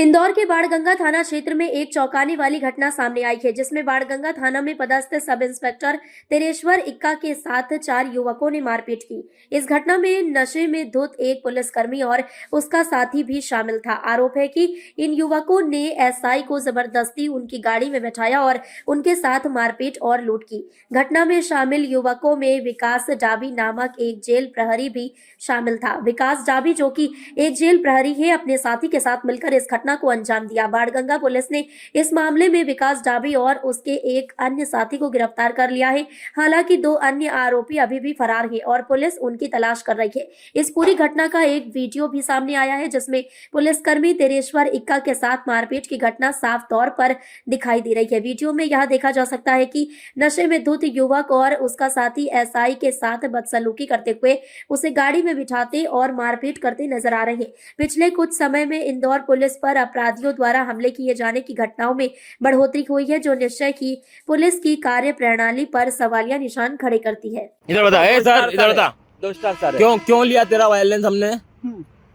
इंदौर के बाणगंगा थाना क्षेत्र में एक चौंकाने वाली घटना सामने आई है, जिसमें बाणगंगा थाना में पदस्थ सब इंस्पेक्टर तेरेश्वर इक्का के साथ 4 युवकों ने मारपीट की। इस घटना में नशे में धुत एक पुलिसकर्मी और उसका साथी भी शामिल था। आरोप है कि इन युवकों ने एसआई को जबरदस्ती उनकी गाड़ी में बैठाया और उनके साथ मारपीट और लूट की। घटना में शामिल युवकों में विकास डाबी नामक एक जेल प्रहरी भी शामिल था। विकास डाबी, जो कि एक जेल प्रहरी है, अपने साथी के साथ मिलकर इस घटना को अंजाम दिया। बाणगंगा पुलिस ने इस मामले में विकास डाबी और उसके एक अन्य साथी को गिरफ्तार कर लिया है। हालांकि 2 अन्य आरोपी अभी भी फरार हैं और पुलिस उनकी तलाश कर रही है। इस पूरी घटना का एक वीडियो भी सामने आया है, जिसमें पुलिसकर्मी तेरेश्वर इक्का के साथ मारपीट की घटना साफ तौर पर दिखाई दे रही है। वीडियो में यह देखा जा सकता है कि नशे में धुत युवक और उसका साथी एसआई के साथ बदसलूकी करते हुए उसे गाड़ी में बिठाते और मारपीट करते नजर आ रहे हैं। पिछले कुछ समय में इंदौर पुलिस पर अपराधियों द्वारा हमले किए जाने की घटनाओं में बढ़ोतरी हुई है, जो निश्चय की पुलिस की कार्य प्रणाली पर सवालिया निशान खड़े करती है। इधर बता, सर इधर बता, 2 स्टार सर। क्यों लिया तेरा वायलेंस हमने?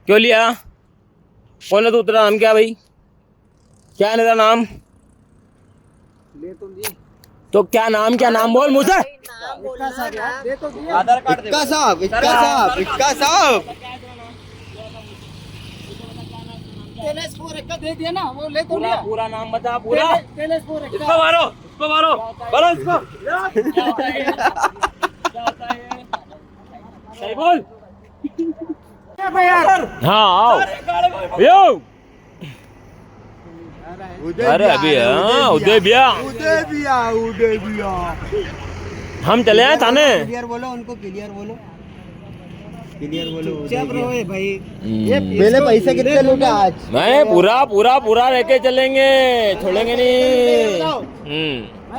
क्यों लिया? कौन है तू? तेरा नाम क्या भाई? क्या है तेरा नाम? ले तो लिए तो क्या नाम बोल मुझसे। आधार कार्ड इक्का साहब दे दिया ना, वो ले तो लिया। पूरा नाम बता, पूरा। तेलेश्वर इसको मारो इसको। सही बोल। हाँ आओ। यो अरे अभी उदय भैया हम चले आए थाने। क्लियर बोलो उनको, क्लियर बोलो चुपचाप रहो भाई। ये पहले पैसे कितने लूटे आज? मैं पूरा लेके चलेंगे, छोड़ेंगे नहीं।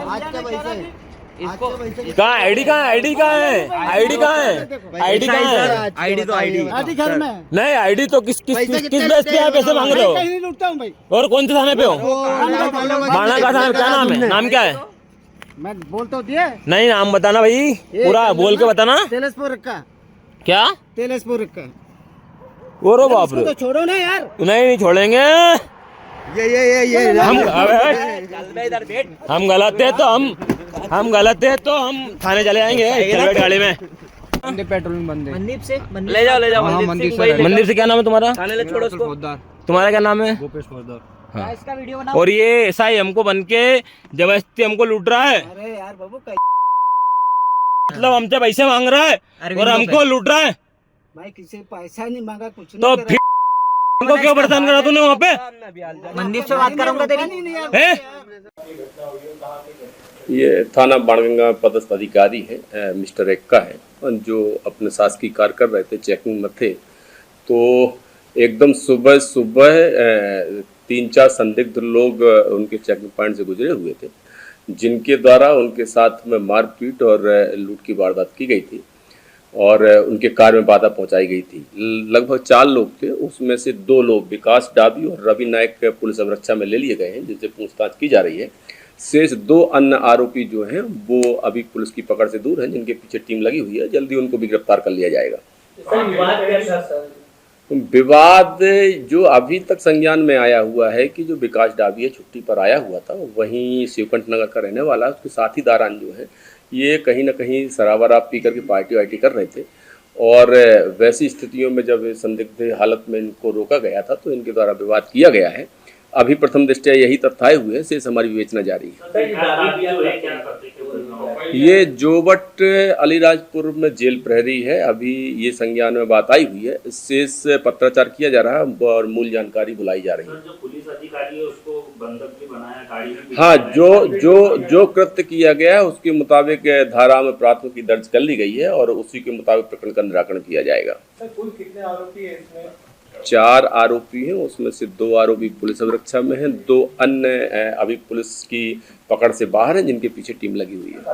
आज के पैसे इसको कहाँ आईडी कहाँ है? आईडी घर में नहीं, आईडी तो किस बेस पे आप पैसे मांग रहे हो? कहीं नहीं लूटता हूँ भाई। और कौन से थाने पे हो? बाणा का थाना। क्या नाम है? नाम क्या है? मैं बोल तो दिए। नहीं, नाम बताना भाई, पूरा बोल के बताना। तेलेश्वर का। क्या? तेलेश्वर का। और बाप रे, तो छोड़ो ना यार। नहीं छोड़ेंगे। ये हम गलत है तो हम थाने चले आएंगे। चल बैठ गाड़ी में। पेट्रोल में बंद है। ले जाओ। मंदिर से क्या नाम है तुम्हारा? थाने ले छोड़ो उसको। तुम्हारा क्या नाम है? गोपेश पोद्दार। हाँ। इसका वीडियो बनाओ। और ये ऐसा ही हमको बन के जबरदस्ती हमको लूट रहा है। अरे यार बाबू, मतलब हमसे पैसे मांग रहा है और हमको लूट रहा है। भाई किसी पैसा नहीं मांगा, कुछ तो नहीं फिर हमको क्यों परेशान करा तूने वहाँ पे? मंदिर से बात करूंगा तेरी। ये थाना बाणगंगा पदस्थ अधिकारी है, मिस्टर एक्का है, जो अपने शासकीय कार्य कर रहे थे, चेकिंग में थे। तो एकदम सुबह 3-4 संदिग्ध लोग उनके चेकिंग पॉइंट से गुजरे हुए थे, जिनके द्वारा उनके साथ में मारपीट और लूट की वारदात की गई थी और उनके कार्य में बाधा पहुंचाई गई थी। लगभग 4 लोग थे, उसमें से 2 लोग विकास डाबी और रवि नायक पुलिस अवरक्षा में ले लिए गए हैं, जिनसे पूछताछ की जा रही है। शेष 2 अन्य आरोपी जो हैं वो अभी पुलिस की पकड़ से दूर हैं, जिनके पीछे टीम लगी हुई है। जल्दी उनको भी गिरफ्तार कर लिया जाएगा। विवाद जो अभी तक संज्ञान में आया हुआ है कि जो विकास डाबी है, छुट्टी पर आया हुआ था, वहीं शिवकंठ नगर का रहने वाला, उसके साथी दारान जो है, ये कहीं ना कहीं शराब वराब पी करके पार्टी वार्टी कर रहे थे। और वैसी स्थितियों में जब संदिग्ध हालत में इनको रोका गया था तो इनके द्वारा विवाद किया गया है। अभी प्रथम दृष्टया यही तथ्य हुए हैं, शेष हमारी विवेचना जारी है। ये जोबट अलीराजपुर में जेल प्रहरी है। अभी ये संज्ञान में बात आई हुई है, शेष पत्राचार किया जा रहा है और मूल जानकारी बुलाई जा रही है। जो पुलिस अधिकारी है उसको बंधक भी बनाया, गाड़ी भी। हाँ, जो कृत्य किया गया है उसके मुताबिक धारा में प्राथमिकी दर्ज कर ली गई है और उसी के मुताबिक प्रकरण का निराकरण किया जाएगा। कुल कितने आरोपी है इसमें? 4 आरोपी हैं, उसमें से 2 आरोपी पुलिस अवरक्षा में हैं, 2 अन्य अभी पुलिस की पकड़ से बाहर हैं, जिनके पीछे टीम लगी हुई है। 10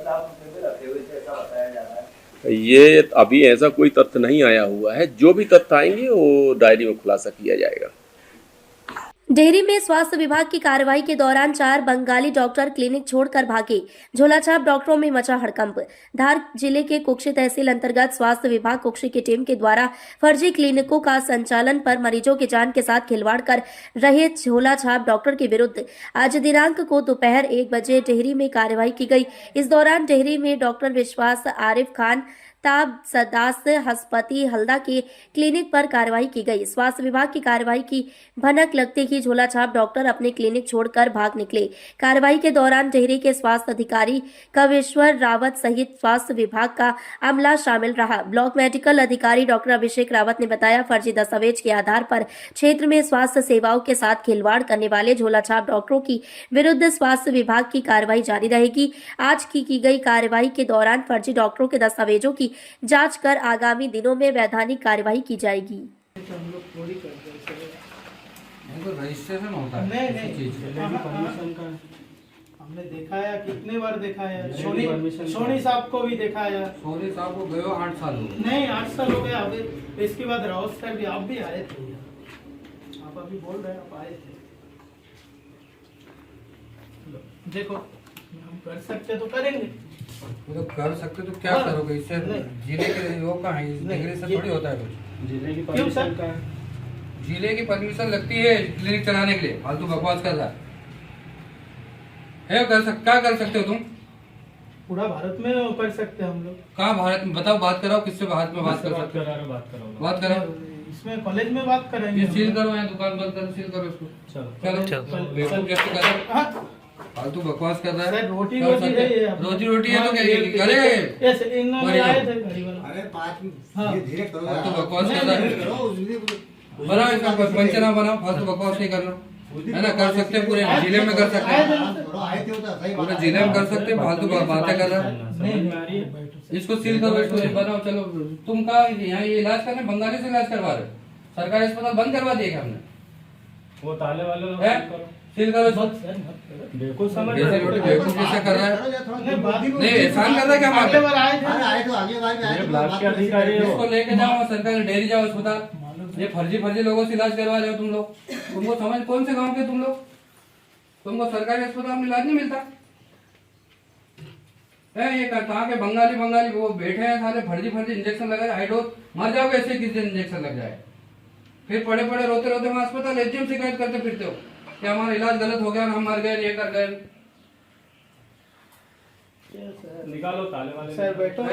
लाख रुपए भी रखे हुए थे, ऐसा बताया जा रहा है। ये अभी ऐसा कोई तथ्य नहीं आया हुआ है। जो भी तथ्य आएंगे वो डायरी में खुलासा किया जाएगा। डेहरी में स्वास्थ्य विभाग की कार्रवाई के दौरान 4 बंगाली डॉक्टर क्लिनिक छोड़कर भागे। झोलाछाप डॉक्टरों में मचा हड़कंप। धार जिले के कुक्षी तहसील अंतर्गत स्वास्थ्य विभाग कुक्षी की टीम के द्वारा फर्जी क्लिनिकों का संचालन पर मरीजों की जान के साथ खिलवाड़ कर रहे झोलाछाप डॉक्टर के विरुद्ध आज दिनांक को दोपहर 1 बजे डेहरी में कार्रवाई की गई। इस दौरान डेहरी में डॉक्टर विश्वास आरिफ खान ताब सदास हस्पति हल्दा के क्लिनिक पर कार्रवाई की गई। स्वास्थ्य विभाग की कार्रवाई की भनक लगते ही झोलाछाप डॉक्टर अपने क्लिनिक छोड़कर भाग निकले। कार्रवाई के दौरान डेहरी के स्वास्थ्य अधिकारी कवेश्वर रावत सहित स्वास्थ्य विभाग का अमला शामिल रहा। ब्लॉक मेडिकल अधिकारी डॉक्टर अभिषेक रावत ने बताया, फर्जी दस्तावेज के आधार पर क्षेत्र में स्वास्थ्य सेवाओं के साथ खिलवाड़ करने वाले झोलाछाप डॉक्टरों की विरुद्ध स्वास्थ्य विभाग की कार्रवाई जारी रहेगी। आज की गई कार्रवाई के दौरान फर्जी डॉक्टरों के दस्तावेजों की जांच कर आगामी दिनों में वैधानिक कार्रवाई की जाएगी। हम लोग पूरी करते हैं। रजिस्ट्रेशन होता है नहीं परमिशन का हमने देखा है, कितने बार देखा है। सोनी साहब को भी देखा है। सोनी साहब को गए 8 साल हो गए। नहीं 8 साल हो गए। अभी इसके बाद रावत सर भी, आप भी आए थे। आप अभी बोल रहे हैं आप आए थे। देखो हम कर सकते तो करेंगे। तो कर सकते तो क्या करोगे? इससे जिले के लोग का है, डिग्री से थोड़ी होता है कुछ। जिले की परमिशन का जिले की परमिशन लगती है क्लिनिक चलाने के लिए। फालतू बकवास कर रहा है। क्या कर सकते हो तुम? पूरा भारत में कर सकते हैं हम लोग। कहाँ भारत में? बताओ, बात कराओ। किससे भारत में बात कर सकते हो? बात कराओ। इसमें कॉलेज में बात करेंगे। ये सील करो, यहाँ दुकान बंद करो, सील करो इसको। चलो फालतू बकवास कर रहा है। रोजी रोटी है तो क्या करे? अरे 5 धीरे करो। फालतू बकवास कर रहा है। बनाओ इसका पंचना बनाओ। फालतू बकवास नहीं करना है ना। कर सकते पूरे जिले में कर सकते हैं। पूरे जिले में कर सकते हैं। फालतू बातें कर रहा है। इसको सील करो, इसको बनाओ। चलो तुम कहा यहाँ ये इलाज करने बंगाली से इलाज करवा रहे? सरकारी अस्पताल बंद करवा दिए हमने। वो ताले वाले सील करो। बिल्कुल समझ बेवकूफ कैसे कर रहा है? नहीं एहसान कर रहा है क्या? इसको लेके जाओ सरकारी डेयरी जाओ अस्पताल। ये फर्जी लोगों से इलाज करवा रहे हो तुम लोग। तुमको समझ कौन से गांव के तुम लोग? तुमको सरकारी अस्पताल में इलाज नहीं मिलता है? ये कहाँ के बंगाली वो बैठे हैं साले, फर्जी इंजेक्शन लगाए। हाइडोज मर जाओगे ऐसे किसी इंजेक्शन लग जाए। फिर पड़े रोते वहाँ अस्पताल एचएम शिकायत करते फिरते हो कि हमारा इलाज गलत हो गया, हम मर गए, ये कर गए। निकालो ताले वाले। सर बैठो।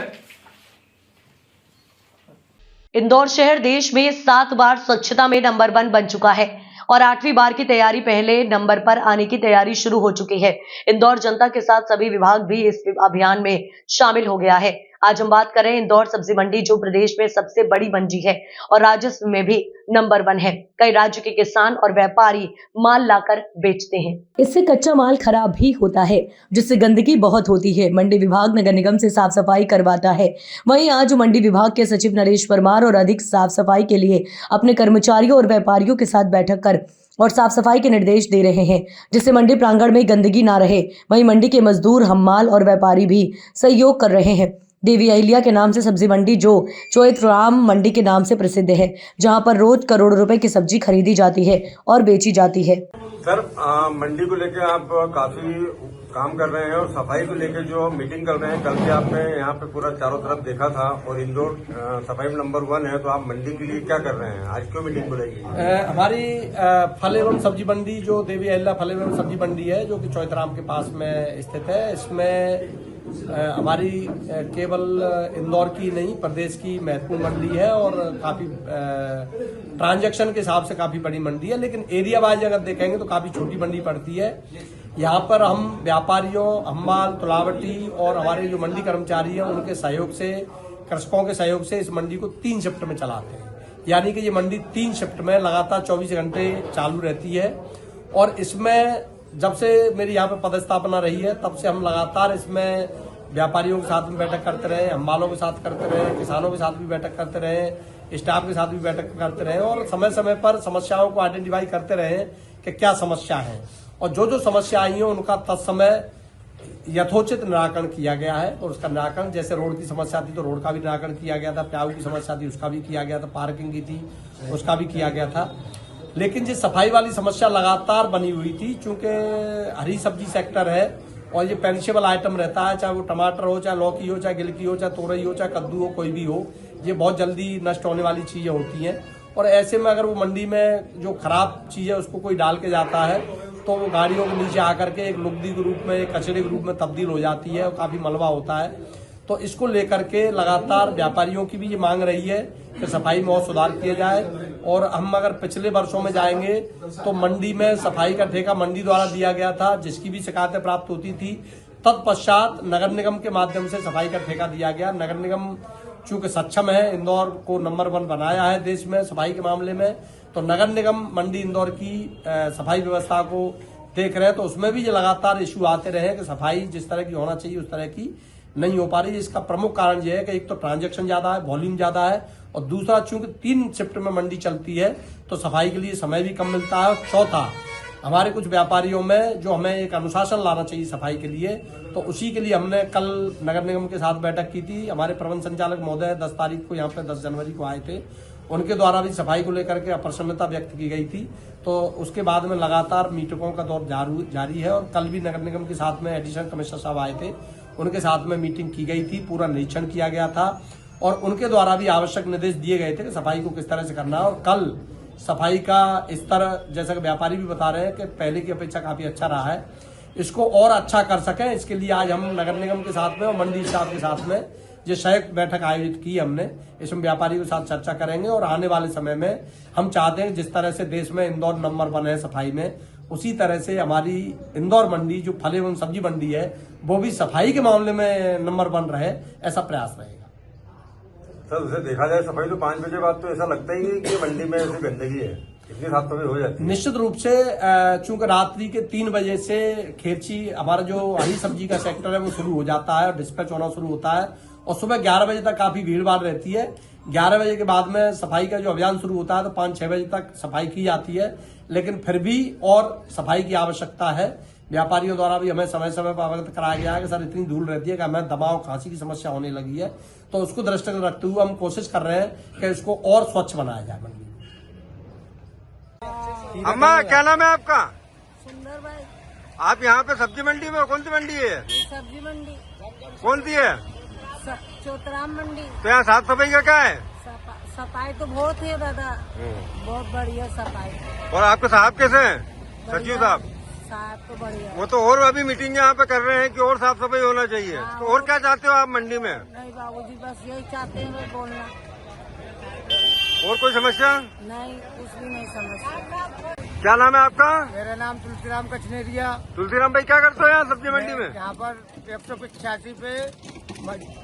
इंदौर शहर देश में 7 बार स्वच्छता में नंबर 1 बन चुका है और 8वीं बार की तैयारी पहले नंबर पर आने की तैयारी शुरू हो चुकी है। इंदौर जनता के साथ सभी विभाग भी इस अभियान में शामिल हो गया है। आज हम बात कर रहे हैं इंदौर सब्जी मंडी, जो प्रदेश में सबसे बड़ी मंडी है और राजस्व में भी नंबर 1 है। कई राज्य के किसान और व्यापारी माल लाकर बेचते हैं। इससे कच्चा माल खराब भी होता है, जिससे गंदगी बहुत होती है। मंडी विभाग नगर निगम से साफ सफाई करवाता है। वहीं आज मंडी विभाग के सचिव नरेश परमार और अधिक साफ सफाई के लिए अपने कर्मचारियों और व्यापारियों के साथ बैठक कर और साफ सफाई के निर्देश दे रहे हैं, जिससे मंडी प्रांगण में गंदगी ना रहे। वहीं मंडी के मजदूर, हम्माल और व्यापारी भी सहयोग कर रहे हैं। देवी अहिल्या के नाम से सब्जी मंडी, जो चोइथराम मंडी के नाम से प्रसिद्ध है, जहां पर रोज करोड़ों रुपए की सब्जी खरीदी जाती है और बेची जाती है। सर मंडी को लेकर आप काफी काम कर रहे हैं और सफाई को लेकर जो मीटिंग कर रहे हैं। कल भी आपने यहाँ पे पूरा चारों तरफ देखा था और इंदौर सफाई में नंबर 1 है, तो आप मंडी के लिए क्या कर रहे हैं? आज क्यों मीटिंग बुलाई? हमारी फल एवं सब्जी मंडी, जो देवी अहिल्या फल एवं सब्जी मंडी है, जो कि चौथराम के पास में स्थित है, इसमें हमारी केवल इंदौर की नहीं प्रदेश की महत्वपूर्ण मंडी है और काफी ट्रांजैक्शन के हिसाब से काफी बड़ी मंडी है। लेकिन एरिया वाइज अगर देखेंगे तो काफी छोटी मंडी पड़ती है। यहाँ पर हम व्यापारियों, हम्माल, तुलावटी और हमारे जो मंडी कर्मचारी हैं उनके सहयोग से, कृषकों के सहयोग से इस मंडी को 3 शिफ्ट में चलाते हैं। यानी कि ये मंडी 3 शिफ्ट में लगातार 24 घंटे चालू रहती है। और इसमें जब से मेरी यहाँ पे पदस्थापना रही है, तब से हम लगातार इसमें व्यापारियों के साथ में बैठक करते रहे, हम्मालों के साथ करते रहे, किसानों के साथ भी बैठक करते रहे, स्टाफ के साथ भी बैठक करते रहे और समय समय पर समस्याओं को आइडेंटिफाई करते रहे कि क्या समस्या है। और जो समस्या आई है उनका तत्समय यथोचित निराकरण किया गया है। और उसका निराकरण, जैसे रोड की समस्या थी तो रोड का भी निराकरण किया गया था, प्याऊ की समस्या थी उसका भी किया गया था, पार्किंग की थी उसका भी किया गया था। लेकिन जो सफाई वाली समस्या लगातार बनी हुई थी, चूंकि हरी सब्जी सेक्टर है और ये पेरिशेबल आइटम रहता है, चाहे वो टमाटर हो, चाहे लौकी हो, चाहे गिलकी हो, चाहे तोरई हो, चाहे कद्दू हो, कोई भी हो, ये बहुत जल्दी नष्ट होने वाली चीजें होती हैं। और ऐसे में अगर वो मंडी में जो खराब चीज है उसको कोई डाल के जाता है तो वो गाड़ियों के नीचे आकर के एक लुगदी के रूप में, एक कचरे के रूप में तब्दील हो जाती है और काफी मलबा होता है। तो इसको लेकर के लगातार व्यापारियों की भी ये मांग रही है कि सफाई में और सुधार किया जाए। और हम अगर पिछले वर्षों में जाएंगे तो मंडी में सफाई का ठेका मंडी द्वारा दिया गया था, जिसकी भी शिकायतें प्राप्त होती थी। तत्पश्चात नगर निगम के माध्यम से सफाई का ठेका दिया गया। नगर निगम चूंकि सक्षम है, इंदौर को नंबर 1 बनाया है देश में सफाई के मामले में, तो नगर निगम मंडी इंदौर की सफाई व्यवस्था को देख रहे हैं। तो उसमें भी ये लगातार इश्यू आते रहे कि सफाई जिस तरह की होना चाहिए उस तरह की नहीं हो पा रही। इसका प्रमुख कारण यह है कि एक तो ट्रांजैक्शन ज्यादा है, वॉल्यूम ज्यादा है, और दूसरा चूंकि 3 शिफ्ट में मंडी चलती है तो सफाई के लिए समय भी कम मिलता है। और चौथा, हमारे कुछ व्यापारियों में जो हमें एक अनुशासन लाना चाहिए सफाई के लिए, तो उसी के लिए हमने कल नगर निगम के साथ बैठक की थी। हमारे प्रबंध संचालक महोदय 10 तारीख को यहाँ पे 10 जनवरी को आए थे, उनके द्वारा भी सफाई को लेकर के अप्रसन्नता व्यक्त की गई थी। तो उसके बाद में लगातार मीटिंगों का दौर जारी है और कल भी नगर निगम के साथ में एडिशनल कमिश्नर साहब आए थे, उनके साथ में मीटिंग की गई थी, पूरा निरीक्षण किया गया था और उनके द्वारा भी आवश्यक निर्देश दिए गए थे कि सफाई को किस तरह से करना है। और कल सफाई का स्तर, जैसा कि व्यापारी भी बता रहे हैं कि पहले की अपेक्षा काफी अच्छा रहा है, इसको और अच्छा कर सकें इसके लिए आज हम नगर निगम के साथ में और मंडी स्टाफ के साथ में जो संयुक्त बैठक आयोजित की हमने, इसमें व्यापारी के साथ चर्चा करेंगे। और आने वाले समय में हम चाहते हैं जिस तरह से देश में इंदौर नंबर 1 है सफाई में, उसी तरह से हमारी इंदौर मंडी जो फल एवं सब्जी मंडी है वो भी सफाई के मामले में नंबर 1 रहे, ऐसा प्रयास रहेगा। सर उसे देखा जाए सफाई तो 5 बजे बाद तो ऐसा लगता ही है कि मंडी में ऐसी गंदगी है, इतनी साफ सफाई हो जाती है। निश्चित रूप से चूंकि रात्रि के 3 बजे से खेरची हमारा जो हरी सब्जी का सेक्टर है वो शुरू हो जाता है और डिस्पैच होना शुरू होता है और सुबह 11 बजे तक काफी भीड़ भाड़ रहती है। 11 बजे के बाद में सफाई का जो अभियान शुरू होता है तो 5-6 बजे तक सफाई की जाती है, लेकिन फिर भी और सफाई की आवश्यकता है। व्यापारियों द्वारा भी हमें समय समय पर अवगत कराया गया है कि सर इतनी धूल रहती है कि हमें दमा खांसी की समस्या होने लगी है, तो उसको दृष्टिगत रखते हुए हम कोशिश कर रहे हैं कि इसको और स्वच्छ बनाया जाए मंडी। अम्मा क्या नाम है आपका? सुंदर भाई। आप यहाँ पे सब्जी मंडी में हो? कौन सी मंडी है? सब्जी मंडी। कौन सी है? चौतराम मंडी। तो यहाँ साफ सफाई का क्या है? सफाई तो बहुत है दादा, बहुत बढ़िया सफाई। और आपके साहब कैसे हैं? सचिव साहब? साहब तो बढ़िया। वो तो और अभी मीटिंग यहाँ पे कर रहे हैं कि और साफ सफाई होना चाहिए। तो और क्या चाहते हो आप मंडी में? नहीं बाबूजी, बस यही चाहते हैं मैं बोलना। और कोई समस्या? नहीं, कुछ भी नहीं समस्या। क्या नाम है आपका? मेरा नाम तुलसीराम कचनेरिया। तुलसीराम भाई क्या करते हो यहाँ सब्जी मंडी में? यहाँ पर 185 पे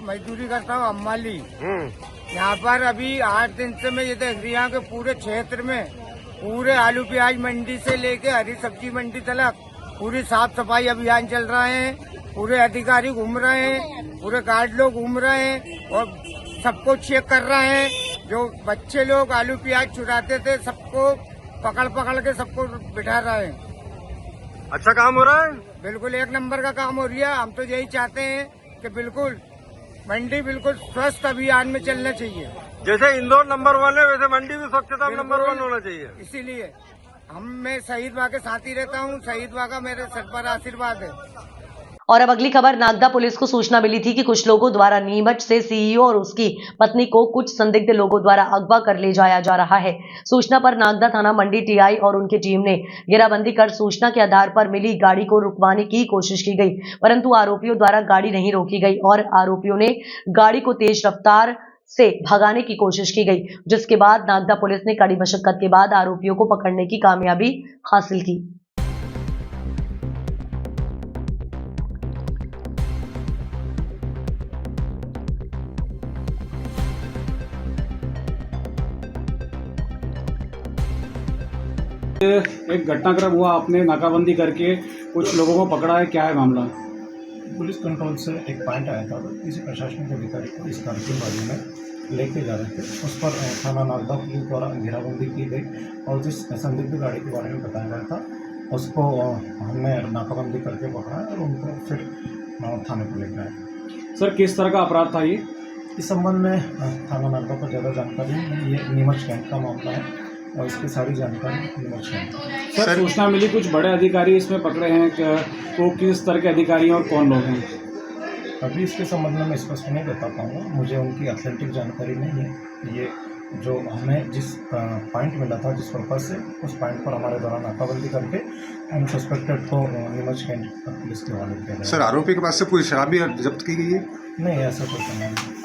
मजदूरी करता हूँ, अम्माली। यहाँ पर अभी 8 दिन से मैं ये देख रही हूँ कि पूरे क्षेत्र में पूरे आलू प्याज मंडी से लेके हरी सब्जी मंडी तक पूरी साफ सफाई अभियान चल रहा है। पूरे अधिकारी घूम रहे हैं, पूरे गार्ड लोग घूम रहे हैं और सबको चेक कर रहे हैं। जो बच्चे लोग आलू प्याज चुराते थे सबको पकड़ के सबको बिठा रहे हैं। अच्छा काम हो रहा है? बिल्कुल 1 नंबर का काम हो रहा है। हम तो यही चाहते हैं कि बिल्कुल मंडी बिल्कुल स्वस्थ अभियान में चलना चाहिए। जैसे इंदौर नंबर 1 है वैसे मंडी भी स्वच्छता नंबर 1 होना चाहिए। इसीलिए मैं शहीद माँ के साथ ही रहता हूँ, शहीद माँ का मेरे सर पर आशीर्वाद है। और अब अगली खबर, नागदा पुलिस को सूचना मिली थी कि कुछ लोगों द्वारा नीमच से सीईओ और उसकी पत्नी को कुछ संदिग्ध लोगों द्वारा अगवा कर ले जाया जा रहा है। सूचना पर नागदा थाना मंडी टीआई और उनकी टीम ने घेराबंदी कर सूचना के आधार पर मिली गाड़ी को रुकवाने की कोशिश की गई, परंतु आरोपियों द्वारा गाड़ी नहीं रोकी गई और आरोपियों ने गाड़ी को तेज रफ्तार से भगाने की कोशिश की गई, जिसके बाद नागदा पुलिस ने कड़ी मशक्कत के बाद आरोपियों को पकड़ने की कामयाबी हासिल की। एक घटनाक्रम हुआ, आपने नाकाबंदी करके कुछ लोगों को पकड़ा है, क्या है मामला? पुलिस कंट्रोल से एक पॉइंट आया था, किसी प्रशासनिक अधिकारी को इस कार्यक्रम में लेके जा रहे थे। उस पर थाना नागदा पुलिस द्वारा घेराबंदी की गई और जिस संदिग्ध गाड़ी के बारे में बताया गया था उसको हमने नाकाबंदी करके पकड़ा और उनको फिर थाने पर लेकर आए। सर किस तरह का अपराध था ये? इस संबंध में थाना नागदा को ज़्यादा जानकारी नहीं, ये नीमच कैंप का मामला है। और इसकी सारी जानकारी निमोच कैंट। सर सूचना मिली कुछ बड़े अधिकारी इसमें पकड़े हैं, वो किस तरह के अधिकारी हैं और कौन लोग हैं? अभी इसके संबंध में मैं स्पष्ट नहीं बता पाऊँगा, मुझे उनकी ऑथेंटिक जानकारी नहीं है। ये जो हमें जिस पॉइंट मिला था, जिस पर्पज से, उस पॉइंट पर हमारे द्वारा नाकाबंदी करके हम सस्पेक्टेड को नीमच कैंट पुलिस के हवाले किया गया। सर आरोपी के पास से पूरी शराब भी जब्त की गई है? नहीं, ऐसा कोई सामान नहीं।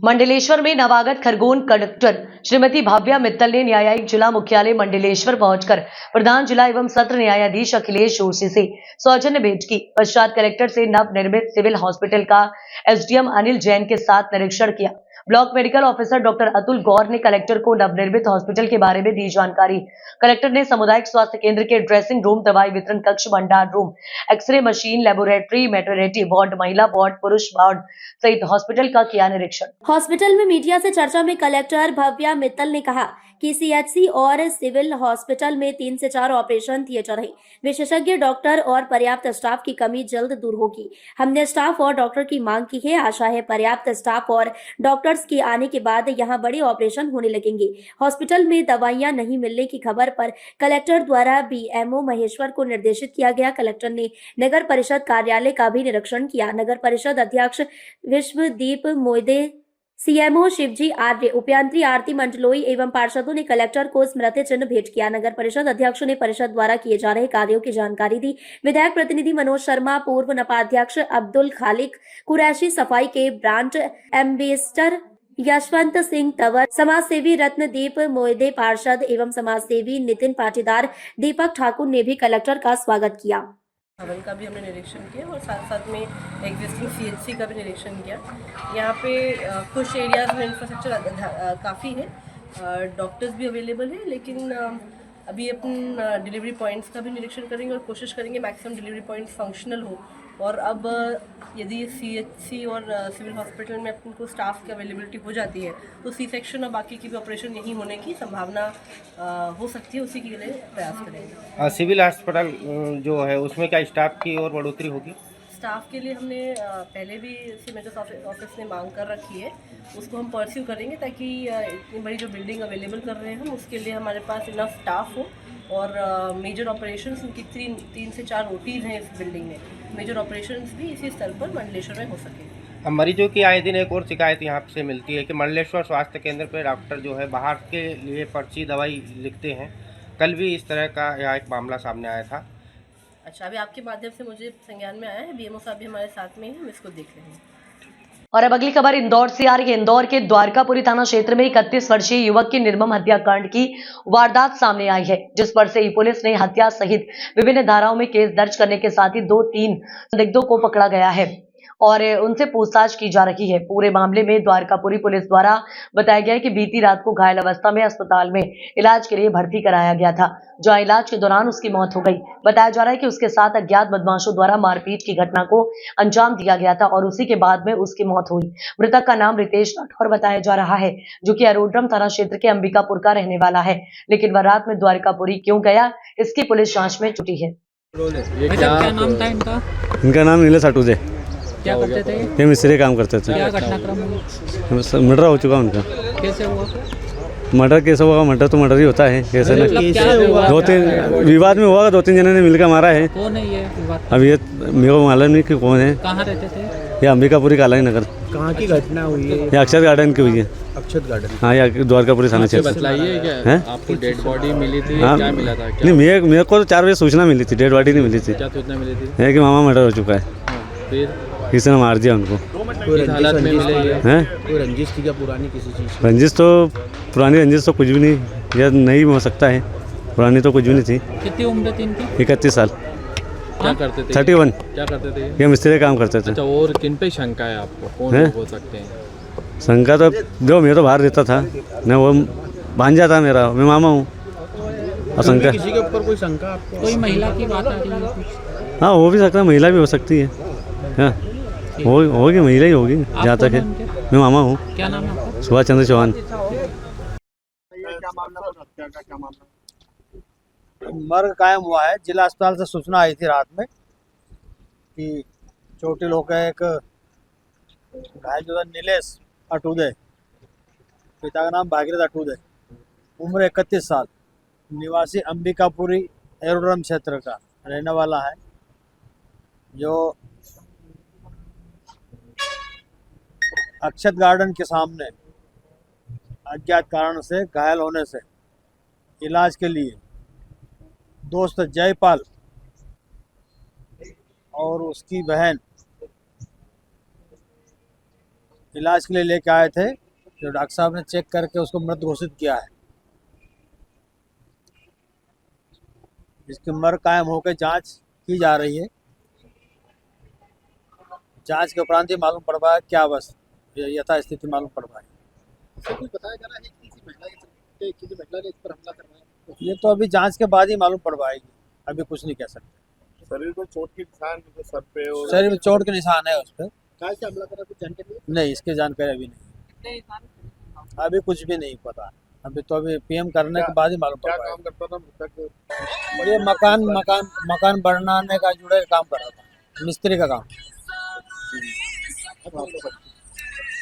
मंडलेश्वर में नवागत खरगोन कलेक्टर श्रीमती भाव्या मित्तल ने न्यायिक जिला मुख्यालय मंडलेश्वर पहुंचकर प्रधान जिला एवं सत्र न्यायाधीश अखिलेश जोशी से सौजन्य भेंट की। पश्चात कलेक्टर से नवनिर्मित सिविल हॉस्पिटल का एसडीएम अनिल जैन के साथ निरीक्षण किया। Block medical officer doctor Atul Gaur ने कलेक्टर को नवनिर्मित हॉस्पिटल के बारे में दी जानकारी। कलेक्टर ने सामुदायिक स्वास्थ्य केंद्र के ड्रेसिंग रूम, दवाई वितरण कक्ष, भंडार room, x ray machine, laboratory, maternity ward, महिला वार्ड, पुरुष वार्ड सहित हॉस्पिटल का किया निरीक्षण। हॉस्पिटल में मीडिया से चर्चा में कलेक्टर भव्या मित्तल ने कहा कि सीएचसी और सिविल हॉस्पिटल में 3 से 4 ऑपरेशन थिएटर हैं। विशेषज्ञ डॉक्टर और पर्याप्त स्टाफ की कमी जल्द दूर होगी। हमने स्टाफ और डॉक्टर की मांग की है। आशा है पर्याप्त स्टाफ और डॉक्टर्स के आने के बाद यहां बड़े ऑपरेशन होने लगेंगे। हॉस्पिटल में दवाइयां नहीं मिलने की खबर पर कलेक्टर द्वारा बीएमओ महेश्वर को निर्देशित किया गया। कलेक्टर ने नगर परिषद कार्यालय का भी निरीक्षण किया। नगर परिषद अध्यक्ष विश्वदीप मोइदे, सीएमओ शिवजी आर्य, उपयंत्री आरती मंडलोई एवं पार्षदों ने कलेक्टर को स्मृति चिन्ह भेंट किया। नगर परिषद अध्यक्ष ने परिषद द्वारा किए जा रहे कार्यों की जानकारी दी। विधायक प्रतिनिधि मनोज शर्मा, पूर्व नपाध्यक्ष अब्दुल खालिक कुरैशी, सफाई के ब्रांड एम्बेसडर यशवंत सिंह तंवर, समाज सेवी रत्नदीप मोइदे, पार्षद एवं समाज सेवी नितिन पाटीदार, दीपक ठाकुर ने भी कलेक्टर का स्वागत किया। भवन का भी हमने निरीक्षण किया और साथ साथ में एग्जिस्टिंग सीएचसी का भी निरीक्षण किया। यहाँ पे कुछ एरियाज में इंफ्रास्ट्रक्चर काफ़ी है, डॉक्टर्स भी अवेलेबल है, लेकिन अभी अपन डिलीवरी पॉइंट्स का भी निरीक्षण करेंगे और कोशिश करेंगे मैक्सिमम डिलीवरी पॉइंट्स फंक्शनल हो। और अब यदि सीएचसी और सिविल हॉस्पिटल में अपन को स्टाफ की अवेलेबिलिटी हो जाती है तो सी सेक्शन और बाकी की भी ऑपरेशन यहीं होने की संभावना हो सकती है। उसी के लिए प्रयास करेंगे। सिविल हॉस्पिटल जो है उसमें क्या स्टाफ की और बढ़ोतरी होगी? स्टाफ के लिए हमने पहले भी सीएमएचएस ऑफिस ने मांग कर रखी है, उसको हम परस्यू करेंगे ताकि इतनी बड़ी जो बिल्डिंग अवेलेबल कर रहे हैं हम, उसके लिए हमारे पास इनफ स्टाफ हो और मेजर ऑपरेशंस उनकी 3 से 4 ओटीज़ हैं इस बिल्डिंग में, मेजर ऑपरेशंस भी इसी स्तर पर मंडलेश्वर में हो सके। मरीजों की आए दिन एक और शिकायत यहाँ से मिलती है कि मंडलेश्वर स्वास्थ्य केंद्र पे डॉक्टर जो है बाहर के लिए पर्ची दवाई लिखते हैं। कल भी इस तरह का यहाँ एक मामला सामने आया था। अच्छा, अभी आपके माध्यम से मुझे संज्ञान में आया है, बीएमओ साहब भी हमारे साथ में हैं, हम इसको देख रहे हैं। और अब अगली खबर इंदौर से आ रही है। इंदौर के द्वारकापुरी थाना क्षेत्र में 31 वर्षीय युवक की निर्मम हत्याकांड की वारदात सामने आई है, जिस पर से पुलिस ने हत्या सहित विभिन्न धाराओं में केस दर्ज करने के साथ ही 2-3 संदिग्धों को पकड़ा गया है। और उनसे पूछताछ की जा रही है। पूरे मामले में द्वारकापुरी पुलिस द्वारा बताया गया है कि बीती रात को घायल अवस्था में अस्पताल में इलाज के लिए भर्ती कराया गया था, जहां इलाज के दौरान उसकी मौत हो गई। बताया जा रहा है कि उसके साथ अज्ञात बदमाशों द्वारा मारपीट की घटना को अंजाम दिया गया था और उसी के बाद में उसकी मौत हुई। मृतक का नाम रितेश राठौर बताया जा रहा है, जो कि अरोड्रम थाना क्षेत्र के अंबिकापुर का रहने वाला है, लेकिन वह रात में द्वारकापुरी क्यों गया, इसकी पुलिस जांच में जुटी है। क्या नाम था इनका? इनका नाम नीलेश अटूजे। क्या करते थे? ये मिस्त्री काम करते थे। क्या घटनाक्रम हुआ? मर्डर हो चुका उनका। कैसे हुआ? मर्डर कैसे हुआ? मर्डर तो मर्डर ही होता है। कैसे ना दो तीन विवाद में हुआ, 2-3 जने ने मिलकर मारा है। कौन है ये विवाद? अब ये मेरे को मालूम नहीं कि कौन है। कहाँ रहते थे? ये अंबिकापुरी कालाई नगर। कहाँ की घटना हुई है? ये अक्षत गार्डन की हुई है। अक्षत गार्डन? हाँ, ये द्वारकापुरी थाना क्षेत्र। बताइए क्या आपको डेड बॉडी मिली थी? हाँ, क्या मिला था? नहीं, मेरे को तो 4 बजे सूचना मिली थी, डेड बॉडी नहीं मिली थी। क्या सूचना मिली थी? है कि मामा मर्डर हो चुका है। फिर किसी ने मार दिया उनको। किस हालत में मिले ये? हैं? कोई रंजिश थी क्या पुरानी किसी चीज़? रंजिश तो पुरानी रंजिश तो कुछ भी नहीं, या नहीं हो सकता है। पुरानी तो कुछ भी नहीं थी। कितनी उम्र थी इनकी? 31 साल। क्या करते थे? 31। क्या करते थे? ये मिस्त्री काम करते थे। अच्छा, और किन पे शंका है आपको? कौन लोग हो सकते हैं? शंका तो जो मैं तो बाहर रहता था, मैं वो भांजा था मेरा, मैं मामा हूँ। शंका किसी के ऊपर कोई शंका आपको? कोई महिला की बात आ रही है कुछ? हाँ, हो भी सकता है, महिला भी हो सकती है। हाँ, होगी, महिला ही होगी जहाँ तक है। मैं मामा हूँ। क्या नाम है आपका? सुभाष चंद्र चौहान। मर्ग कायम हुआ है। जिला अस्पताल से सूचना आई थी रात में कि चोटिल होकर एक घायल जो था नीलेश अटूदे, पिता का नाम भागीरथ अटूदे, उम्र 31 साल, निवासी अंबिकापुरी एरोड्रम क्षेत्र का रहने वाला है, जो अक्षत गार्डन के सामने अज्ञात कारण से घायल होने से इलाज के लिए दोस्त जयपाल और उसकी बहन इलाज के लिए लेके आए थे, जो डॉक्टर साहब ने चेक करके उसको मृत घोषित किया है। जिसकी मर कायम होकर जांच की जा रही है। जांच के उपरांत ही मालूम पड़ पाया क्या बस यथा स्थिति मालूम पड़ पाई। बताया जा रहा है कि किसी महिला ने इस पर हमला करवाया, ये तो अभी जांच के बाद ही मालूम पड़ पाएगी, अभी कुछ नहीं कह सकते। शरीर को चोट के निशान सर पे और शरीर में चोट के निशान है उस पर। कहाँ से हमला करा, कुछ जानकारी नहीं, इसकी जानकारी अभी नहीं, अभी कुछ भी नहीं पता। अभी तो अभी पीएम करने के बाद ही मालूम पड़ पाएगा। काम करता था? ये मकान बनाने का जुड़े काम कर रहा था, मिस्त्री का काम।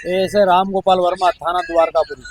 ऐसे राम गोपाल वर्मा, थाना द्वारकापुरी।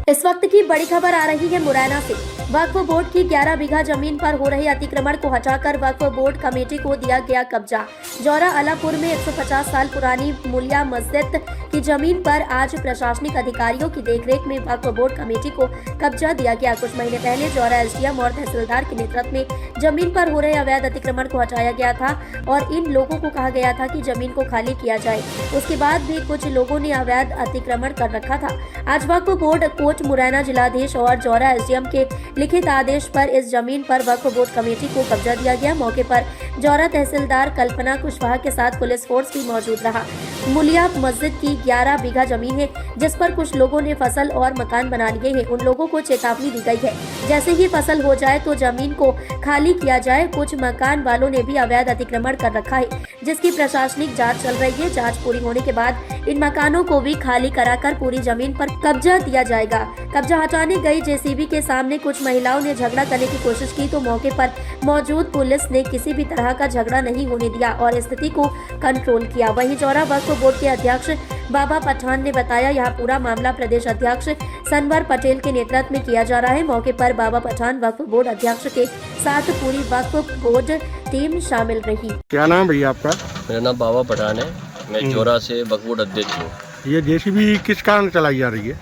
इस वक्त की बड़ी खबर आ रही है मुरैना से। वक्फ बोर्ड की 11 बीघा जमीन पर हो रहे अतिक्रमण को हटाकर वक्फ बोर्ड कमेटी को दिया गया कब्जा। जौरा अलापुर में 150 साल पुरानी मुलिया मस्जिद की जमीन पर आज प्रशासनिक अधिकारियों की देखरेख में वक्फ बोर्ड कमेटी को कब्जा दिया गया। कुछ महीने पहले जौरा एसडीएम और तहसीलदार के नेतृत्व में जमीन पर हो रहे अवैध अतिक्रमण को हटाया गया था और इन लोगों को कहा गया था कि जमीन को खाली किया जाए। उसके बाद भी कुछ लोगों ने अवैध अतिक्रमण कर रखा था। आज वक्फ बोर्ड कोर्ट मुरैना जिलाधीश और जौरा एसडीएम के लिखित आदेश पर इस जमीन पर वक्फ बोर्ड कमेटी को कब्जा दिया गया। मौके पर जौरा तहसीलदार कल्पना कुशवाहा के साथ पुलिस फोर्स भी मौजूद रहा। मुलिया मस्जिद की 11 बीघा जमीन है, जिस पर कुछ लोगों ने फसल और मकान बना लिए हैं। उन लोगों को चेतावनी दी गई है, जैसे ही फसल हो जाए तो जमीन को खाली किया जाए। कुछ मकान वालों ने भी अवैध अतिक्रमण कर रखा है, जिसकी प्रशासनिक जाँच चल रही है। जाँच पूरी होने के बाद इन मकानों को भी खाली कराकर पूरी जमीन पर कब्जा दिया जाएगा। कब्जा हटाने गई जेसीबी के सामने कुछ महिलाओं ने झगड़ा करने की कोशिश की, तो मौके पर मौजूद पुलिस ने किसी भी तरह का झगड़ा नहीं होने दिया और स्थिति को कंट्रोल किया। वहीं जौरा वक्फ बोर्ड के अध्यक्ष बाबा पठान ने बताया, यह पूरा मामला प्रदेश अध्यक्ष सनवर पटेल के नेतृत्व में किया जा रहा है। मौके पर बाबा पठान वक्फ बोर्ड अध्यक्ष के साथ पूरी वक्फ बोर्ड टीम शामिल रही। क्या नाम भैया आपका? मेरा नाम बाबा पठान है, मैं जौरा से वक्फ बोर्ड अध्यक्ष हूँ। ये जेसीबी किस कारण चलाई जा रही है?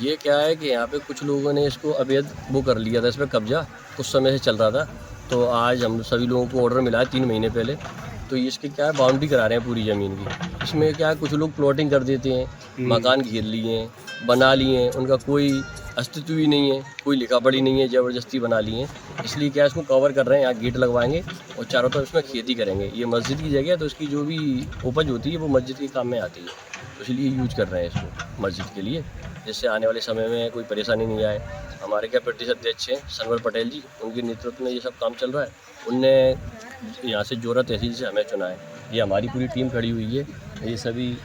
ये क्या है कि यहाँ पे कुछ लोगों ने इसको अवैध वो कर लिया था, इस पर कब्जा कुछ समय से चल रहा था। तो आज हम सभी लोगों को ऑर्डर मिला है 3 महीने पहले तो इसके क्या है, बाउंड्री करा रहे हैं पूरी ज़मीन की। इसमें क्या है, कुछ लोग प्लॉटिंग कर देते हैं, मकान घेर लिए हैं, बना लिए हैं, उनका कोई अस्तित्व भी नहीं है, कोई लिखा पढ़ी नहीं है, ज़बरदस्ती बना लिए हैं। इसलिए क्या इसको कवर कर रहे हैं, यहाँ गेट लगवाएंगे और चारों तरफ इसमें खेती करेंगे। ये मस्जिद की जगह है तो इसकी जो भी उपज होती है वो मस्जिद के काम में आती है, तो इसलिए यूज कर रहे हैं इसको मस्जिद के लिए, जिससे आने वाले समय में कोई परेशानी नहीं आए। हमारे क्या प्रदेश अध्यक्ष हैं सनवर पटेल जी, उनके नेतृत्व में ये सब काम चल रहा है। उनने यहाँ से जोरा तहसील से हमें चुना है। ये हमारी पूरी टीम खड़ी हुई है, ये सभी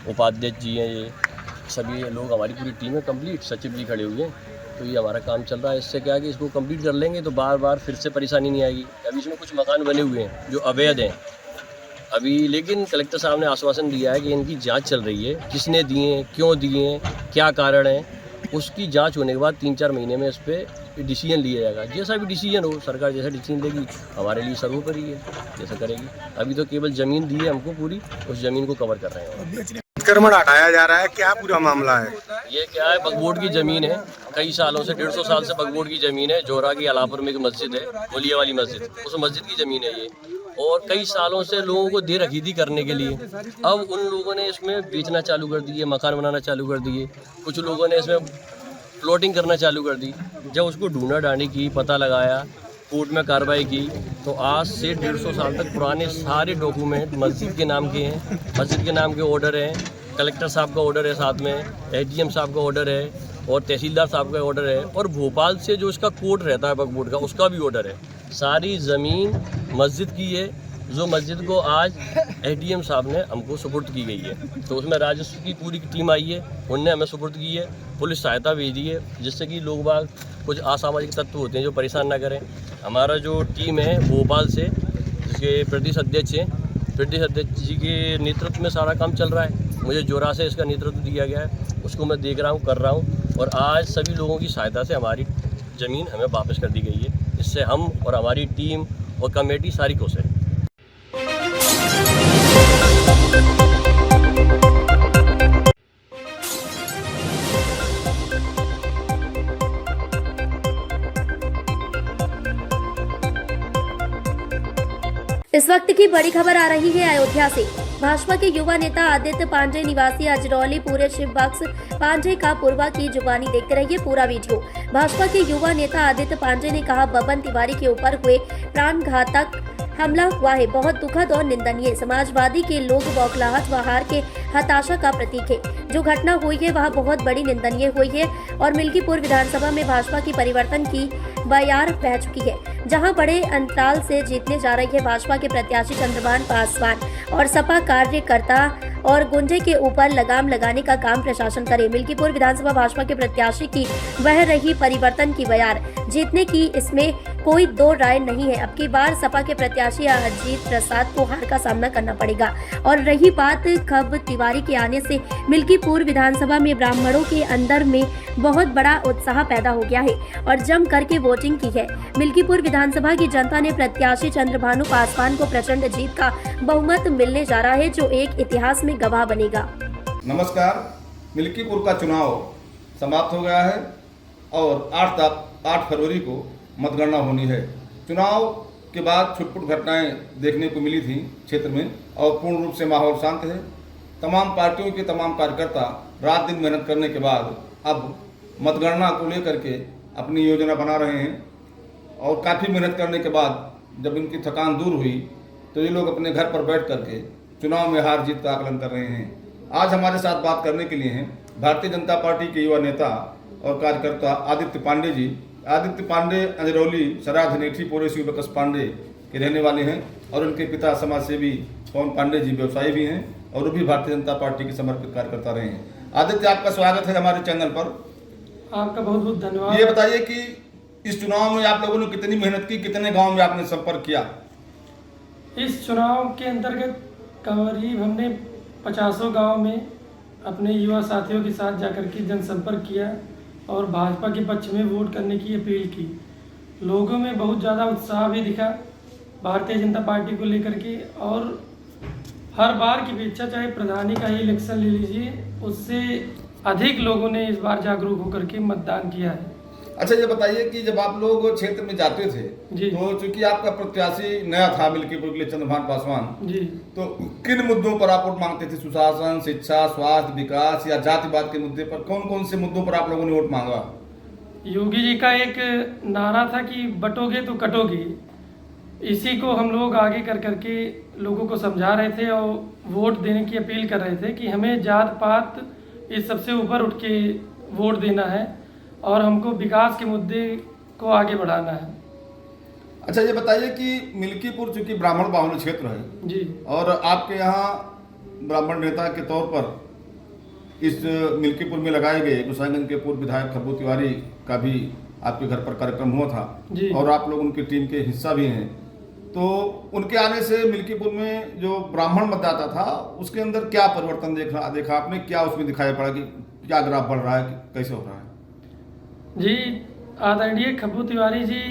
उपाध्यक्ष जी हैं, ये सभी लोग हमारी पूरी टीम है कंप्लीट, सचिव जी खड़े हुए हैं। तो ये हमारा काम चल रहा है। इससे क्या है कि इसको कंप्लीट कर लेंगे तो बार बार फिर से परेशानी नहीं आएगी। अभी इसमें कुछ मकान बने हुए हैं जो अवैध हैं अभी, लेकिन कलेक्टर साहब ने आश्वासन दिया है कि इनकी जांच चल रही है, किसने दिए, क्यों दिए, क्या कारण है, उसकी जांच होने के बाद 3-4 महीने में इस पर डिसीजन लिया जाएगा। जैसा भी डिसीजन हो, सरकार जैसा डिसीजन लेगी हमारे लिए सर्वोपरि है, जैसा करेगी। अभी तो केवल ज़मीन दी है हमको पूरी, उस ज़मीन को कवर कर रहे हैं। अतिक्रमण हटाया जा रहा है, क्या पूरा मामला है? ये क्या है, बगबोट की ज़मीन है, कई सालों से 150 साल से बगबोट की ज़मीन है। जोरा की अलापुर में एक मस्जिद है, मुलिया वाली मस्जिद, उस मस्जिद की ज़मीन है ये, और कई सालों से लोगों को दे रखी थी करने के लिए। अब उन लोगों ने इसमें बेचना चालू कर दिए, मकान बनाना चालू कर दिए, कुछ लोगों ने इसमें प्लॉटिंग करना चालू कर दी। जब उसको ढूंढा डांडी की, पता लगाया, कोर्ट में कार्रवाई की, तो आज से 150 साल तक पुराने सारे डॉक्यूमेंट मस्जिद के नाम के हैं, मस्जिद के नाम के ऑर्डर हैं, कलेक्टर साहब का ऑर्डर है, साथ में एसडीएम साहब का ऑर्डर है और तहसीलदार साहब का ऑर्डर है, और भोपाल से जो इसका कोर्ट रहता है बगबोट का, उसका भी ऑर्डर है। सारी ज़मीन मस्जिद की है, जो मस्जिद को आज एसडीएम साहब ने हमको सुपुर्द की गई है। तो उसमें राजस्व की पूरी टीम आई है, उनने हमें सुपुर्द की है, पुलिस सहायता भेजी है, जिससे कि लोग बाग कुछ असामाजिक तत्व होते हैं जो परेशान ना करें। हमारा जो टीम है भोपाल से, जिसके प्रदेश अध्यक्ष हैं, प्रदेश अध्यक्ष जी के नेतृत्व में सारा काम चल रहा है। मुझे जोरा से इसका नेतृत्व दिया गया है, उसको मैं देख रहा हूँ, कर रहा हूँ, और आज सभी लोगों की सहायता से हमारी ज़मीन हमें वापस कर दी गई है। इससे हम और हमारी टीम और कमेटी सारी खुश है। इस वक्त की बड़ी खबर आ रही है अयोध्या से। भाजपा के युवा नेता आदित्य पांडे निवासी अजरौली पूरे शिव बख्श पांडे का पूर्वा की जुबानी देखते रहिए पूरा वीडियो। भाजपा के युवा नेता आदित्य पांडे ने कहा, बबन तिवारी के ऊपर हुए प्राणघातक हमला हुआ है, बहुत दुखद और निंदनीय। समाजवादी के लोग बौखलाहट व हार के हताशा का प्रतीक है। जो घटना हुई है वह बहुत बड़ी निंदनीय हुई है और मिल्कीपुर विधानसभा में भाजपा की परिवर्तन की बयार बह चुकी है, जहां बड़े अंतराल से जीतने जा रही है भाजपा के प्रत्याशी चंद्रभान पासवान, और सपा कार्यकर्ता और गुंडे के ऊपर लगाम लगाने का काम प्रशासन करे। मिल्कीपुर विधानसभा भाजपा के प्रत्याशी की वह रही परिवर्तन की बयार जीतने की, इसमें कोई दो राय नहीं है। अब की बार सपा के प्रत्याशी अजीत प्रसाद को हार का सामना करना पड़ेगा। और रही बात खब तिवारी के आने से मिल्कीपुर विधानसभा में ब्राह्मणों के अंदर में बहुत बड़ा उत्साह पैदा हो गया है और जम करके वोटिंग की है। मिल्कीपुर विधानसभा की जनता ने प्रत्याशी चंद्रभानु पासवान को प्रचंड जीत का बहुमत मिलने जा रहा है, जो एक इतिहास में गवाह बनेगा। नमस्कार, मिल्कीपुर का चुनाव समाप्त हो गया है और 8 फरवरी को मतगणना होनी है। चुनाव के बाद छुटपुट घटनाएं देखने को मिली थी क्षेत्र में और पूर्ण रूप से माहौल शांत है। तमाम पार्टियों के तमाम कार्यकर्ता रात दिन मेहनत करने के बाद अब मतगणना को लेकर के अपनी योजना बना रहे हैं और काफ़ी मेहनत करने के बाद जब इनकी थकान दूर हुई तो ये लोग अपने घर पर बैठ करके चुनाव में हार जीत का आकलन कर रहे हैं। आज हमारे साथ बात करने के लिए हैं भारतीय जनता पार्टी के युवा नेता और कार्यकर्ता आदित्य पांडे जी। आदित्य पांडे अंजरौली सराय धनेठी पूरे शिव बख्श पांडे के रहने वाले हैं और उनके पिता समाज सेवी पवन पांडे जी व्यवसायी भी हैं और वो भी भारतीय जनता पार्टी के समर्पित कार्यकर्ता रहे हैं। आदित्य, आपका स्वागत है हमारे चैनल पर। आपका बहुत बहुत धन्यवाद। ये बताइए कि इस चुनाव में आप लोगों ने कितनी मेहनत की, कितने गाँव में आपने संपर्क किया? इस चुनाव के अंतर्गत करीब हमने 50 गाँव में अपने युवा साथियों के साथ जाकर के जनसंपर्क किया और भाजपा के पक्ष में वोट करने की अपील की। लोगों में बहुत ज़्यादा उत्साह भी दिखा भारतीय जनता पार्टी को लेकर के, और हर बार की अपेक्षा चाहे प्रधानी का ही इलेक्शन ले लीजिए, उससे अधिक लोगों ने इस बार जागरूक होकर के मतदान किया है। अच्छा ये बताइए कि जब आप लोग क्षेत्र में जाते थे तो चूंकि आपका प्रत्याशी नया था मिल्कीपुर के लिए चंद्रभान पासवान जी, तो किन मुद्दों पर आप वोट मांगते थे? सुशासन, शिक्षा, स्वास्थ्य, विकास या जातिवाद के मुद्दे पर कौन कौन से मुद्दों पर आप लोगों ने वोट मांगा? योगी जी का एक नारा था कि बटोगे तो कटोगे। इसी को हम लोग आगे कर करके लोगों को समझा रहे थे और वोट देने की अपील कर रहे थे कि हमें जात पात इस सबसे ऊपर उठ के वोट देना है और हमको विकास के मुद्दे को आगे बढ़ाना है। अच्छा ये बताइए कि मिल्कीपुर चूंकि ब्राह्मण बाहुल्य क्षेत्र है जी, और आपके यहाँ ब्राह्मण नेता के तौर पर इस मिल्कीपुर में लगाए गए गोसाईगंज के पूर्व विधायक खब्बू तिवारी का भी आपके घर पर कार्यक्रम हुआ था जी, और आप लोग उनकी टीम के हिस्सा भी हैं। तो उनके आने से मिल्कीपुर में जो ब्राह्मण मतदाता था उसके अंदर क्या परिवर्तन देखा आपने? क्या उसमें दिखाई पड़ा कि क्या ग्राफ बढ़ रहा है, कैसे हो रहा है? जी, आदरणीय खब्बू तिवारी जी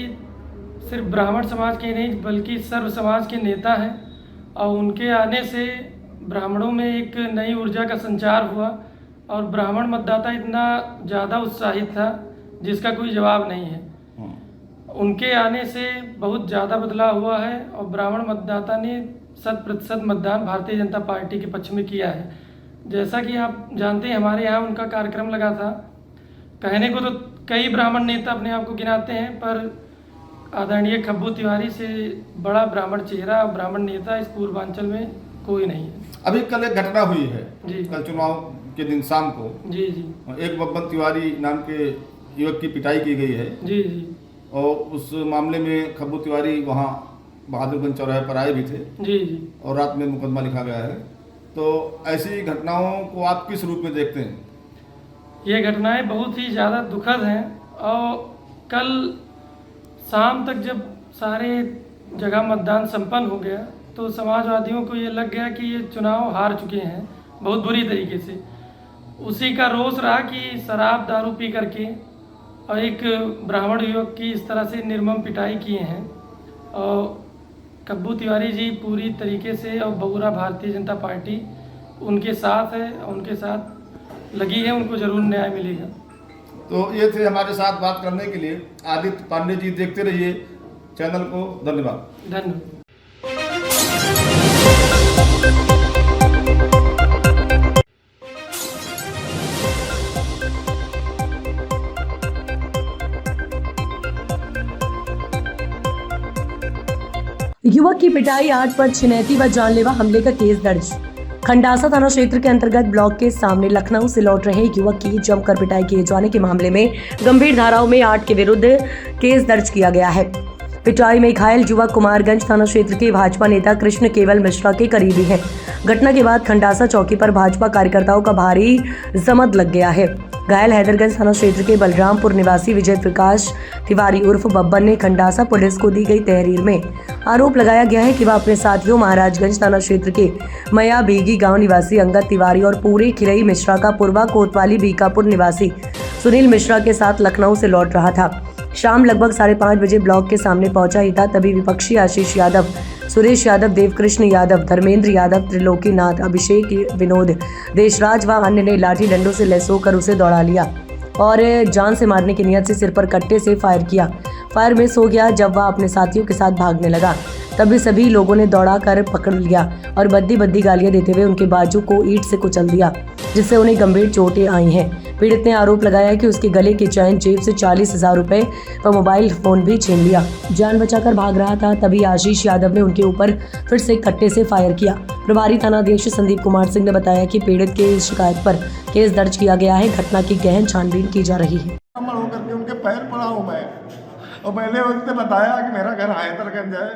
सिर्फ ब्राह्मण समाज के नहीं बल्कि सर्व समाज के नेता हैं और उनके आने से ब्राह्मणों में एक नई ऊर्जा का संचार हुआ और ब्राह्मण मतदाता इतना ज़्यादा उत्साहित था जिसका कोई जवाब नहीं है। उनके आने से बहुत ज़्यादा बदलाव हुआ है और ब्राह्मण मतदाता ने 100% मतदान भारतीय जनता पार्टी के पक्ष में किया है। जैसा कि आप जानते हैं हमारे यहाँ उनका कार्यक्रम लगा था। कहने को तो कई ब्राह्मण नेता अपने आप को गिनाते हैं पर आदरणीय खब्बू तिवारी से बड़ा ब्राह्मण चेहरा और ब्राह्मण नेता इस पूर्वांचल में कोई नहीं है। अभी कल एक घटना हुई है जी, कल चुनाव के दिन शाम को जी जी, एक बब्बन तिवारी नाम के युवक की पिटाई की गई है जी जी, और उस मामले में खब्बू तिवारी वहाँ बहादुरगंज चौराहे पर आए भी थे जी जी, और रात में मुकदमा लिखा गया है। तो ऐसी घटनाओं को आप किस रूप में देखते हैं? ये घटनाएं बहुत ही ज़्यादा दुखद हैं और कल शाम तक जब सारे जगह मतदान संपन्न हो गया तो समाजवादियों को ये लग गया कि ये चुनाव हार चुके हैं बहुत बुरी तरीके से। उसी का रोष रहा कि शराब दारू पी करके और एक ब्राह्मण युवक की इस तरह से निर्मम पिटाई किए हैं और खब्बू तिवारी जी पूरी तरीके से और बगुरा भारतीय जनता पार्टी उनके साथ है, उनके साथ लगी है, उनको जरूर न्याय मिलेगा। तो ये थे हमारे साथ बात करने के लिए आदित्य पांडे जी। देखते रहिए चैनल को। धन्यवाद। धन्यवाद। युवक की पिटाई 8 पर छिनैती व जानलेवा हमले का केस दर्ज। खंडासा थाना क्षेत्र के अंतर्गत ब्लॉक के सामने लखनऊ से लौट रहे युवक की जमकर पिटाई किए जाने के मामले में गंभीर धाराओं में 8 के विरुद्ध केस दर्ज किया गया है। पिटाई में घायल युवक कुमारगंज थाना क्षेत्र के भाजपा नेता कृष्ण केवल मिश्रा के करीबी है। घटना के बाद खंडासा चौकी पर भाजपा कार्यकर्ताओं का भारी जमद लग गया है। घायल हैदरगंज थाना क्षेत्र के बलरामपुर निवासी विजय प्रकाश तिवारी उर्फ बब्बन ने खंडासा पुलिस को दी गई तहरीर में आरोप लगाया गया है कि वह अपने साथियों महाराजगंज थाना क्षेत्र के मया बीगी गांव निवासी अंगद तिवारी और पूरे खिरई मिश्रा का पूर्वा कोतवाली बीकापुर निवासी सुनील मिश्रा के साथ लखनऊ से लौट रहा था। शाम लगभग 5:30 बजे ब्लॉक के सामने पहुंचा ही था, तभी विपक्षी आशीष यादव, सुरेश यादव, देवकृष्ण यादव, धर्मेंद्र यादव, त्रिलोकीनाथ, अभिषेक, विनोद, देशराज व अन्य ने लाठी डंडों से लैस होकर उसे दौड़ा लिया और जान से मारने की नियत से सिर पर कट्टे से फायर किया। फायर मिस हो गया। जब वह अपने साथियों के साथ भागने लगा तभी सभी लोगों ने दौड़ा कर पकड़ लिया और बद्दी गालियां देते हुए उनके बाजू को ईंट से कुचल दिया, जिससे उन्हें गंभीर चोटें आई हैं। पीड़ित ने आरोप लगाया कि उसके गले की चैन, जेब से 40,000 रुपए व मोबाइल फोन भी छीन लिया। जान बचाकर भाग रहा था, तभी आशीष यादव ने उनके ऊपर फिर से कट्टे से फायर किया। प्रभारी थानाध्यक्ष संदीप कुमार सिंह ने बताया कि पीड़ित के इस शिकायत पर केस दर्ज किया गया है। घटना की गहन छानबीन की जा रही है। उनके पैर पड़ा हूँ मैं और मैंने उनसे बताया कि मेरा घर हैदरगंज है,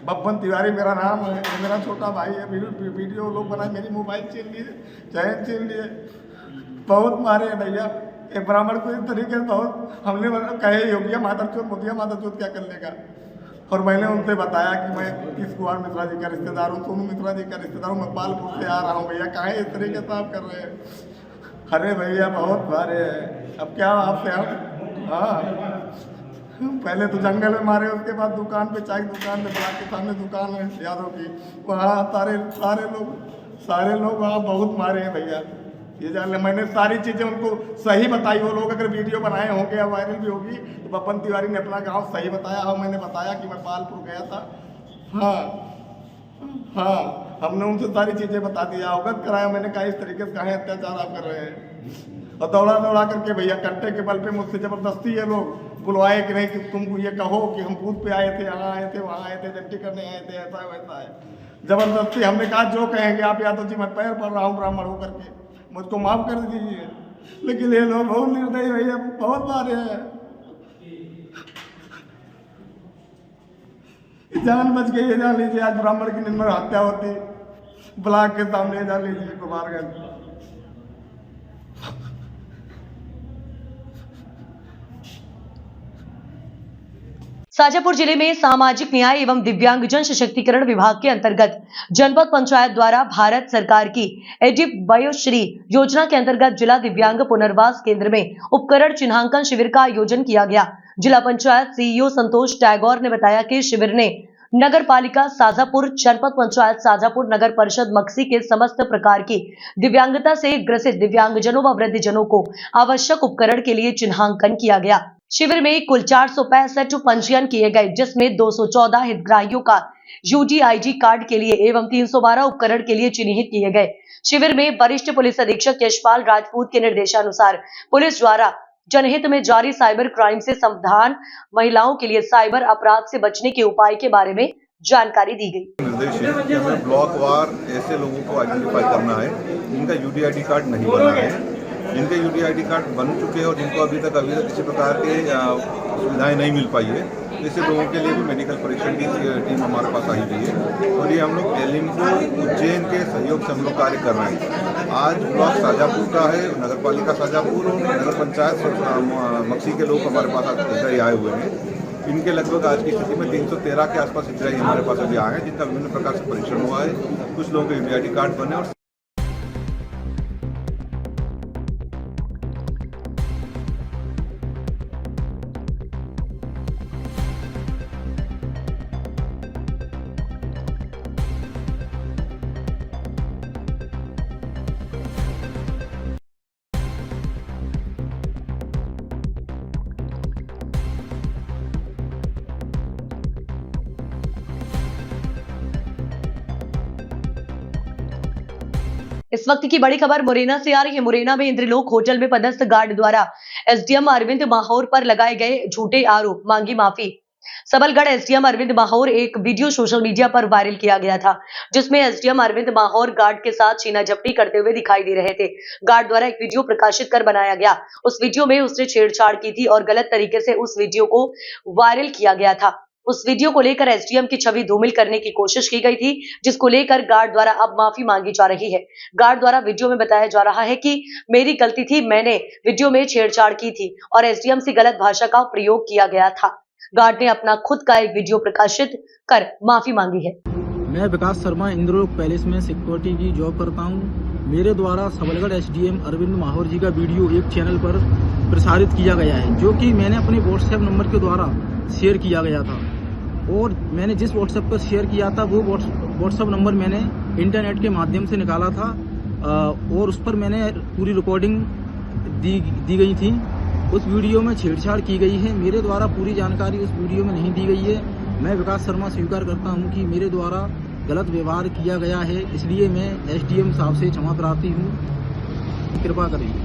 बब्बन तिवारी मेरा नाम है, मेरा छोटा भाई है। वीडियो लोग बनाए, मेरी मोबाइल छीन लिए, चैन छीन लिए, बहुत मारे हैं भैया। एक ब्राह्मण को इस तरीके से बहुत हमने कहे योगिया माधरचोद, मोदिया माधरचोद क्या कर लेगा। और मैंने उनसे बताया कि मैं किस कुमार मिश्रा जी का रिश्तेदार हूँ, सोनू मिश्रा जी का रिश्तेदार हूँ, मैं पालपुर से आ रहा हूँ भैया, कहाँ इस तरीके से आप कर रहे हैं। अरे भैया बहुत मारे हैं, अब क्या आपसे हम। हाँ, पहले तो जंगल में मारे, उसके बाद दुकान पे, चाय दुकान पे, ब्लॉक के सामने दुकान है यादव की, वहाँ सारे लोग वहाँ बहुत मारे हैं भैया। ये जान ले, मैंने सारी चीज़ें उनको सही बताई। वो लोग अगर वीडियो बनाए होंगे या वायरल भी होगी तो बब्बन तिवारी ने अपना गांव सही बताया। हाँ, मैंने बताया कि मैं पालपुर गया था। हाँ, हमने उनसे सारी चीज़ें बता दिया, अवगत कराया। मैंने कहा इस तरीके से कहाँ अत्याचार आप कर रहे हैं। और दौड़ा करके भैया कट्टे के बल पे मुझसे ज़बरदस्ती ये लोग बुलवाए कि नहीं कि तुमको ये कहो कि हम बूथ पे आए थे, यहाँ आए थे, वहाँ आए थे, जट्टी करने आए थे, ऐसा वैसा है ज़बरदस्ती। हमने कहा जो कहेंगे आप यादव जी, मैं पैर पड़ रहा हूँ ब्राह्मण होकर के, मुझको माफ़ कर दीजिए। लेकिन ये लोग बहुत निर्दयी भैया, बहुत मारे हैं। जान बच गई है, जान लीजिए। आज ब्राह्मण की निर्मल हत्या होती ब्लॉक के सामने, जान लीजिए कुमारगंज। शाजापुर जिले में सामाजिक न्याय एवं दिव्यांगजन सशक्तिकरण विभाग के अंतर्गत जनपद पंचायत द्वारा भारत सरकार की एडिप वयोश्री योजना के अंतर्गत जिला दिव्यांग पुनर्वास केंद्र में उपकरण चिन्हांकन शिविर का आयोजन किया गया। जिला पंचायत सीईओ संतोष टैगोर ने बताया कि शिविर ने नगर पालिका शाजापुर, जनपद पंचायत शाजापुर, नगर परिषद मक्सी के समस्त प्रकार की दिव्यांगता से ग्रसित दिव्यांगजनों व वृद्धजनों को आवश्यक उपकरण के लिए चिन्हांकन किया गया। शिविर में कुल 465 पंजीयन किए गए, जिसमें 214 हितग्राहियों का यूडीआईडी कार्ड के लिए एवं 312 उपकरण के लिए चिन्हित किए गए। शिविर में वरिष्ठ पुलिस अधीक्षक यशपाल राजपूत के निर्देशानुसार पुलिस द्वारा जनहित में जारी साइबर क्राइम से सावधान महिलाओं के लिए साइबर अपराध से बचने के उपाय के बारे में जानकारी दी गई। निर्देश है कि हमें ब्लॉक वार ऐसे लोगों को आइडेंटिफाई करना है जिनका यूडीआईडी कार्ड नहीं बना है, जिनके यूडीआईडी कार्ड बन चुके हैं और जिनको अभी तक किसी प्रकार के सुविधाएं नहीं मिल पाई है। ऐसे लोगों के लिए भी मेडिकल परीक्षण की टीम हमारे पास आई हुई है और ये हम लोग एलिम्को उज्जैन के सहयोग से हम लोग कार्य कर रहे हैं। आज ब्लॉक शाजापुर का है, नगर पालिका शाजापुर और नगर पंचायत मक्सी के लोग हमारे पास हितग्राही आए हुए हैं। इनके लगभग आज की स्थिति में 313 के आसपास हितग्राही हमारे पास अभी आए हैं, जिनका विभिन्न प्रकार से परीक्षण हुआ है। कुछ लोगों के यूडीआईडी कार्ड बने और इस वक्त की बड़ी खबर मुरैना से आ रही है। मुरैना में इंद्रलोक होटल में पदस्थ गार्ड द्वारा एसडीएम अरविंद माहौर पर लगाए गए झूठे आरोप, मांगी माफी। सबलगढ़ एसडीएम अरविंद माहौर एक वीडियो सोशल मीडिया पर वायरल किया गया था, जिसमें एसडीएम अरविंद माहौर गार्ड के साथ छीना झपटी करते हुए दिखाई दे रहे थे। गार्ड द्वारा एक वीडियो प्रकाशित कर बनाया गया। उस वीडियो में उसने छेड़छाड़ की थी और गलत तरीके से उस वीडियो को वायरल किया गया था। उस वीडियो को लेकर एसडीएम की छवि धूमिल करने की कोशिश की गई थी, जिसको लेकर गार्ड द्वारा अब माफी मांगी जा रही है। गार्ड द्वारा वीडियो में बताया जा रहा है कि मेरी गलती थी, मैंने वीडियो में छेड़छाड़ की थी और एसडीएम से गलत भाषा का प्रयोग किया गया था। गार्ड ने अपना खुद का एक वीडियो प्रकाशित कर माफी मांगी है। मैं विकास शर्मा इंद्रलोक पैलेस में सिक्योरिटी की जॉब करता हूं। मेरे द्वारा सबलगढ़ एसडीएम अरविंद माहौर जी का वीडियो एक चैनल पर प्रसारित किया गया है, जो कि मैंने अपने व्हाट्सएप नंबर के द्वारा शेयर किया गया था। और मैंने जिस व्हाट्सएप पर शेयर किया था वो व्हाट्सएप नंबर मैंने इंटरनेट के माध्यम से निकाला था और उस पर मैंने पूरी रिकॉर्डिंग दी गई थी। उस वीडियो में छेड़छाड़ की गई है। मेरे द्वारा पूरी जानकारी उस वीडियो में नहीं दी गई है। मैं विकास शर्मा स्वीकार करता हूं कि मेरे द्वारा गलत व्यवहार किया गया है, इसलिए मैं एसडीएम साहब से क्षमा प्रार्थी हूं, कृपा करें।